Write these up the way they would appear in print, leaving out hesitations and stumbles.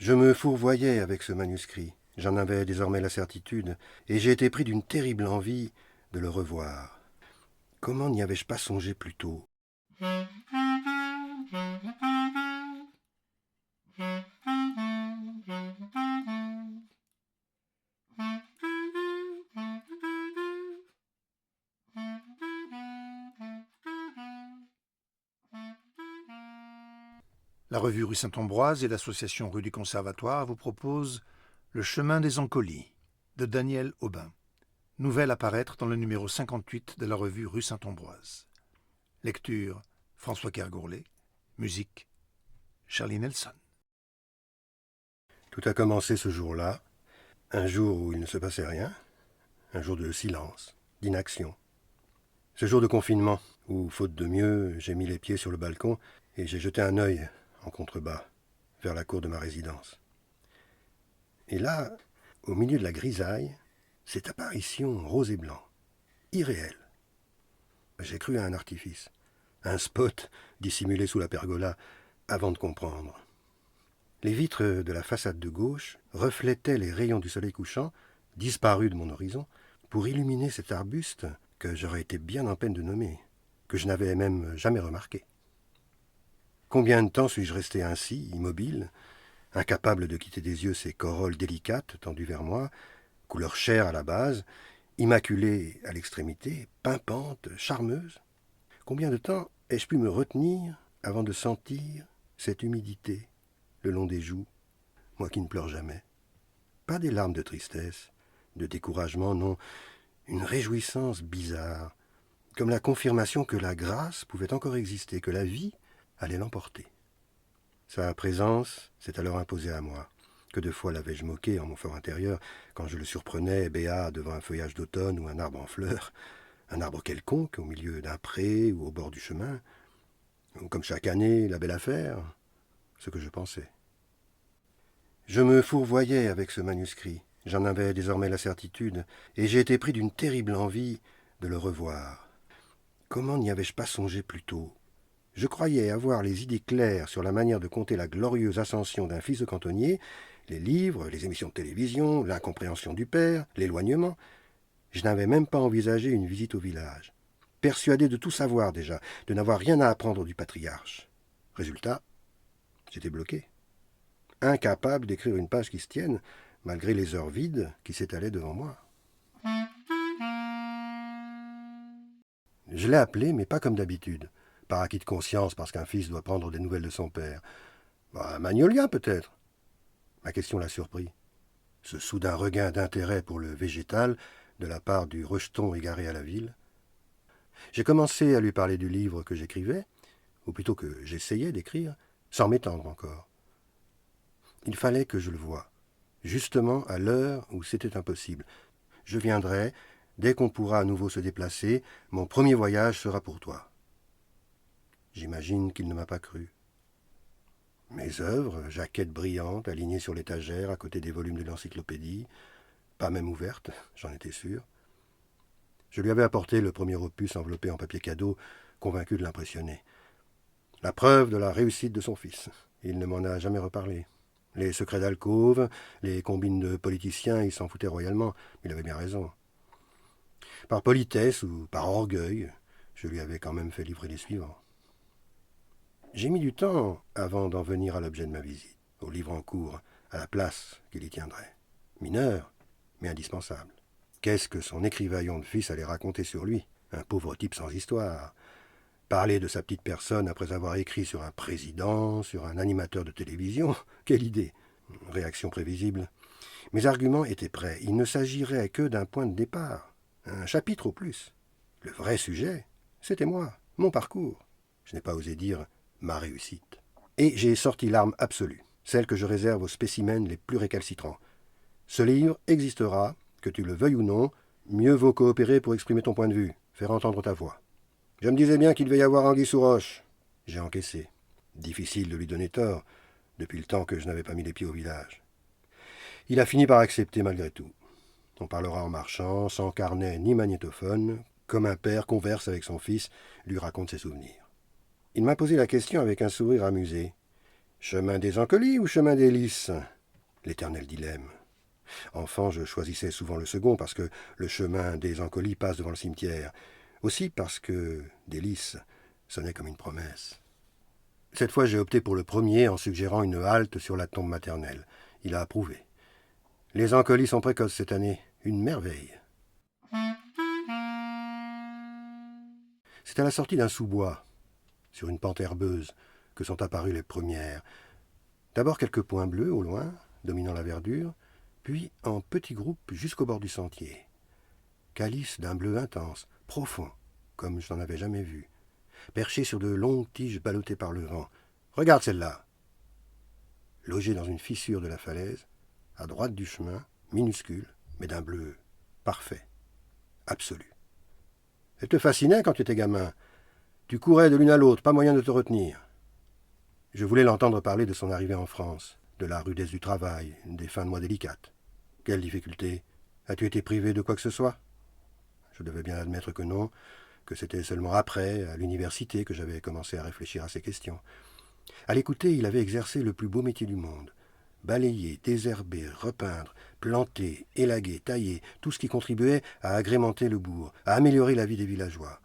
Je me fourvoyais avec ce manuscrit, j'en avais désormais la certitude, et j'ai été pris d'une terrible envie de le revoir. Comment n'y avais-je pas songé plus tôt? La revue Rue Saint-Ambroise et l'association Rue du Conservatoire vous proposent Le chemin des Ancolis de Daniel Aubin. Nouvelle à paraître dans le numéro 58 de la revue Rue Saint-Ambroise. Lecture François Kergourlet. Musique Charlie Nelson. Tout a commencé ce jour-là, un jour où il ne se passait rien, un jour de silence, d'inaction. Ce jour de confinement, où, faute de mieux, j'ai mis les pieds sur le balcon et j'ai jeté un œil en contrebas vers la cour de ma résidence. Et là, au milieu de la grisaille, cette apparition rose et blanc, irréelle. J'ai cru à un artifice, un spot dissimulé sous la pergola, avant de comprendre. Les vitres de la façade de gauche reflétaient les rayons du soleil couchant, disparus de mon horizon, pour illuminer cet arbuste que j'aurais été bien en peine de nommer, que je n'avais même jamais remarqué. Combien de temps suis-je resté ainsi, immobile, incapable de quitter des yeux ces corolles délicates tendues vers moi, couleur chair à la base, immaculée à l'extrémité, pimpante, charmeuse? Combien de temps ai-je pu me retenir avant de sentir cette humidité le long des joues, moi qui ne pleure jamais? Pas des larmes de tristesse, de découragement, non, une réjouissance bizarre, comme la confirmation que la grâce pouvait encore exister, que la vie allait l'emporter. Sa présence s'est alors imposée à moi. Que de fois l'avais-je moqué en mon fort intérieur, quand je le surprenais, béat, devant un feuillage d'automne ou un arbre en fleurs, un arbre quelconque, au milieu d'un pré ou au bord du chemin, ou comme chaque année, la belle affaire, ce que je pensais. Je me fourvoyais avec ce manuscrit, j'en avais désormais la certitude, et j'ai été pris d'une terrible envie de le revoir. Comment n'y avais-je pas songé plus tôt? Je croyais avoir les idées claires sur la manière de compter la glorieuse ascension d'un fils de cantonnier, les livres, les émissions de télévision, l'incompréhension du père, l'éloignement. Je n'avais même pas envisagé une visite au village. Persuadé de tout savoir déjà, de n'avoir rien à apprendre du patriarche. Résultat, j'étais bloqué. Incapable d'écrire une page qui se tienne, malgré les heures vides qui s'étalaient devant moi. Je l'ai appelé, mais pas comme d'habitude. Par acquis de conscience, parce qu'un fils doit prendre des nouvelles de son père. Un magnolien, peut-être. Ma question l'a surpris. Ce soudain regain d'intérêt pour le végétal de la part du rejeton égaré à la ville. J'ai commencé à lui parler du livre que j'écrivais, ou plutôt que j'essayais d'écrire, sans m'étendre encore. Il fallait que je le voie, justement à l'heure où c'était impossible. Je viendrai, dès qu'on pourra à nouveau se déplacer, mon premier voyage sera pour toi. J'imagine qu'il ne m'a pas cru. Mes œuvres, jaquettes brillantes, alignées sur l'étagère à côté des volumes de l'encyclopédie, pas même ouvertes, j'en étais sûr. Je lui avais apporté le premier opus enveloppé en papier cadeau, convaincu de l'impressionner. La preuve de la réussite de son fils. Il ne m'en a jamais reparlé. Les secrets d'alcôve, les combines de politiciens, il s'en foutait royalement. Il avait bien raison. Par politesse ou par orgueil, je lui avais quand même fait livrer les suivants. J'ai mis du temps avant d'en venir à l'objet de ma visite, au livre en cours, à la place qu'il y tiendrait. Mineur, mais indispensable. Qu'est-ce que son écrivaillon de fils allait raconter sur lui? Un pauvre type sans histoire. Parler de sa petite personne après avoir écrit sur un président, sur un animateur de télévision, quelle idée! Réaction prévisible. Mes arguments étaient prêts. Il ne s'agirait que d'un point de départ, un chapitre au plus. Le vrai sujet, c'était moi, mon parcours. Je n'ai pas osé dire ma réussite. Et j'ai sorti l'arme absolue, celle que je réserve aux spécimens les plus récalcitrants. Ce livre existera, que tu le veuilles ou non, mieux vaut coopérer pour exprimer ton point de vue, faire entendre ta voix. Je me disais bien qu'il devait y avoir anguille sous roche. J'ai encaissé. Difficile de lui donner tort, depuis le temps que je n'avais pas mis les pieds au village. Il a fini par accepter malgré tout. On parlera en marchant, sans carnet ni magnétophone, comme un père converse avec son fils, lui raconte ses souvenirs. Il m'a posé la question avec un sourire amusé. Chemin des Ancolis ou chemin des Lys? L'éternel dilemme. Enfant, je choisissais souvent le second parce que le chemin des Ancolis passe devant le cimetière. Aussi parce que des Lys sonnait comme une promesse. Cette fois, j'ai opté pour le premier en suggérant une halte sur la tombe maternelle. Il a approuvé. Les Ancolis sont précoces cette année. Une merveille. C'est à la sortie d'un sous-bois, sur une pente herbeuse, que sont apparues les premières. D'abord quelques points bleus au loin, dominant la verdure, puis en petits groupes jusqu'au bord du sentier. Calices d'un bleu intense, profond, comme je n'en avais jamais vu, perchés sur de longues tiges ballottées par le vent. Regarde celle-là. Logée dans une fissure de la falaise, à droite du chemin, minuscule, mais d'un bleu parfait, absolu. Elle te fascinait quand tu étais gamin. Tu courais de l'une à l'autre, pas moyen de te retenir. Je voulais l'entendre parler de son arrivée en France, de la rudesse du travail, des fins de mois délicates. Quelle difficulté? As-tu été privé de quoi que ce soit? Je devais bien admettre que non, que c'était seulement après, à l'université, que j'avais commencé à réfléchir à ces questions. À l'écouter, il avait exercé le plus beau métier du monde. Balayer, désherber, repeindre, planter, élaguer, tailler, tout ce qui contribuait à agrémenter le bourg, à améliorer la vie des villageois.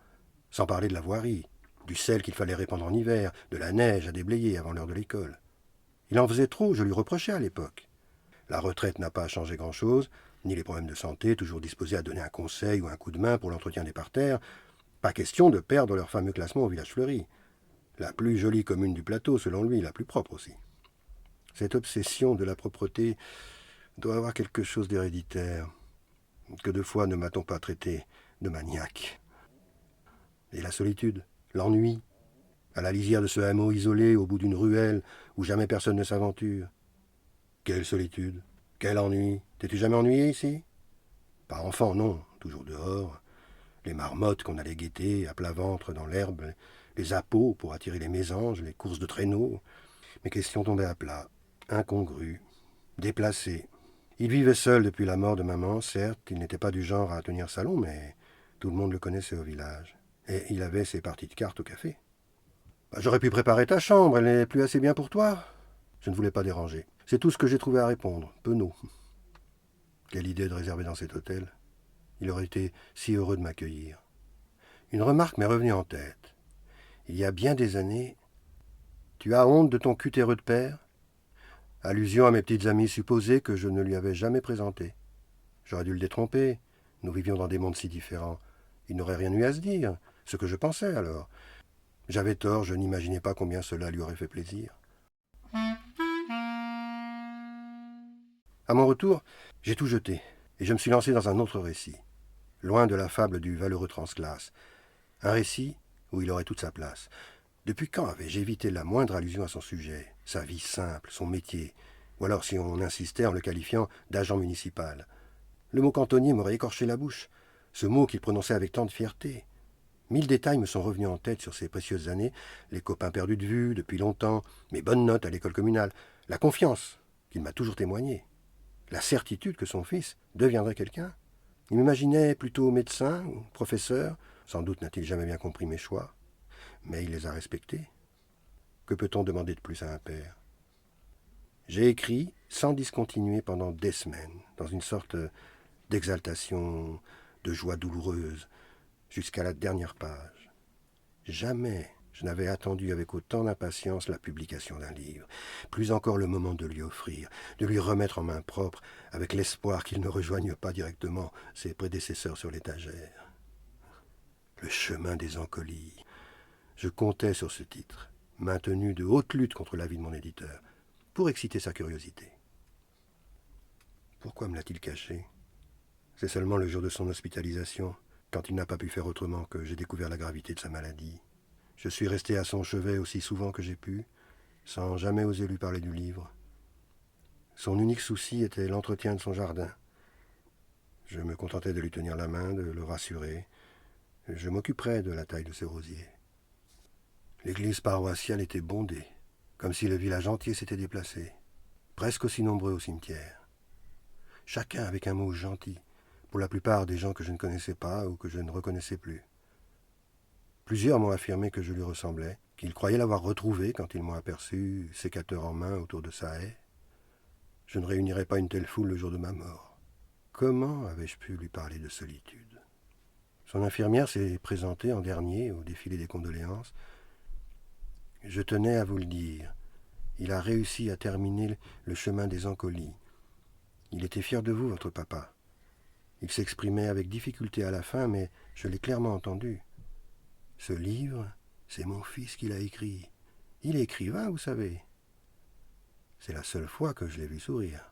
Sans parler de la voirie, du sel qu'il fallait répandre en hiver, de la neige à déblayer avant l'heure de l'école. Il en faisait trop, je lui reprochais à l'époque. La retraite n'a pas changé grand-chose, ni les problèmes de santé, toujours disposés à donner un conseil ou un coup de main pour l'entretien des parterres. Pas question de perdre leur fameux classement au village fleuri. La plus jolie commune du plateau, selon lui, la plus propre aussi. Cette obsession de la propreté doit avoir quelque chose d'héréditaire. Que de fois ne m'a-t-on pas traité de maniaque? Et la solitude, l'ennui, à la lisière de ce hameau isolé au bout d'une ruelle où jamais personne ne s'aventure. Quelle solitude, quel ennui. T'es-tu jamais ennuyé ici? Pas enfant, non, toujours dehors. Les marmottes qu'on allait guetter à plat ventre dans l'herbe, les appâts pour attirer les mésanges, les courses de traîneaux. Mes questions tombaient à plat, incongrues, déplacées. Il vivait seul depuis la mort de maman, certes, il n'était pas du genre à tenir salon, mais tout le monde le connaissait au village. Et il avait ses parties de cartes au café. J'aurais pu préparer ta chambre, elle n'est plus assez bien pour toi? Je ne voulais pas déranger. C'est tout ce que j'ai trouvé à répondre, penaud. Quelle idée de réserver dans cet hôtel. Il aurait été si heureux de m'accueillir. Une remarque m'est revenue en tête. Il y a bien des années... Tu as honte de ton cutéreux de père? Allusion à mes petites amies supposées que je ne lui avais jamais présentées. J'aurais dû le détromper. Nous vivions dans des mondes si différents. Il n'aurait rien eu à se dire. Ce que je pensais alors. J'avais tort, je n'imaginais pas combien cela lui aurait fait plaisir. À mon retour, j'ai tout jeté, et je me suis lancé dans un autre récit, loin de la fable du valeureux transclasse. Un récit où il aurait toute sa place. Depuis quand avais-je évité la moindre allusion à son sujet, sa vie simple, son métier, ou alors si on insistait en le qualifiant d'agent municipal? Le mot cantonnier m'aurait écorché la bouche, ce mot qu'il prononçait avec tant de fierté. 1000 détails me sont revenus en tête sur ces précieuses années, les copains perdus de vue depuis longtemps, mes bonnes notes à l'école communale, la confiance qu'il m'a toujours témoignée, la certitude que son fils deviendrait quelqu'un. Il m'imaginait plutôt médecin ou professeur, sans doute n'a-t-il jamais bien compris mes choix, mais il les a respectés. Que peut-on demander de plus à un père? J'ai écrit sans discontinuer pendant des semaines, dans une sorte d'exaltation, de joie douloureuse, jusqu'à la dernière page. Jamais je n'avais attendu avec autant d'impatience la publication d'un livre, plus encore le moment de lui offrir, de lui remettre en main propre, avec l'espoir qu'il ne rejoigne pas directement ses prédécesseurs sur l'étagère. Le chemin des Ancolis. Je comptais sur ce titre, maintenu de haute lutte contre l'avis de mon éditeur, pour exciter sa curiosité. Pourquoi me l'a-t-il caché? C'est seulement le jour de son hospitalisation, quand il n'a pas pu faire autrement, que j'ai découvert la gravité de sa maladie. Je suis resté à son chevet aussi souvent que j'ai pu, sans jamais oser lui parler du livre. Son unique souci était l'entretien de son jardin. Je me contentais de lui tenir la main, de le rassurer. Je m'occuperais de la taille de ses rosiers. L'église paroissiale était bondée, comme si le village entier s'était déplacé, presque aussi nombreux au cimetière. Chacun avec un mot gentil, pour la plupart des gens que je ne connaissais pas ou que je ne reconnaissais plus. Plusieurs m'ont affirmé que je lui ressemblais, qu'il croyait l'avoir retrouvé quand ils m'ont aperçu, sécateur en main, autour de sa haie. Je ne réunirais pas une telle foule le jour de ma mort. Comment avais-je pu lui parler de solitude? Son infirmière s'est présentée en dernier au défilé des condoléances. Je tenais à vous le dire. Il a réussi à terminer le chemin des Ancolis. Il était fier de vous, votre papa. Il s'exprimait avec difficulté à la fin, mais je l'ai clairement entendu. Ce livre, c'est mon fils qui l'a écrit. Il est écrivain, vous savez. C'est la seule fois que je l'ai vu sourire.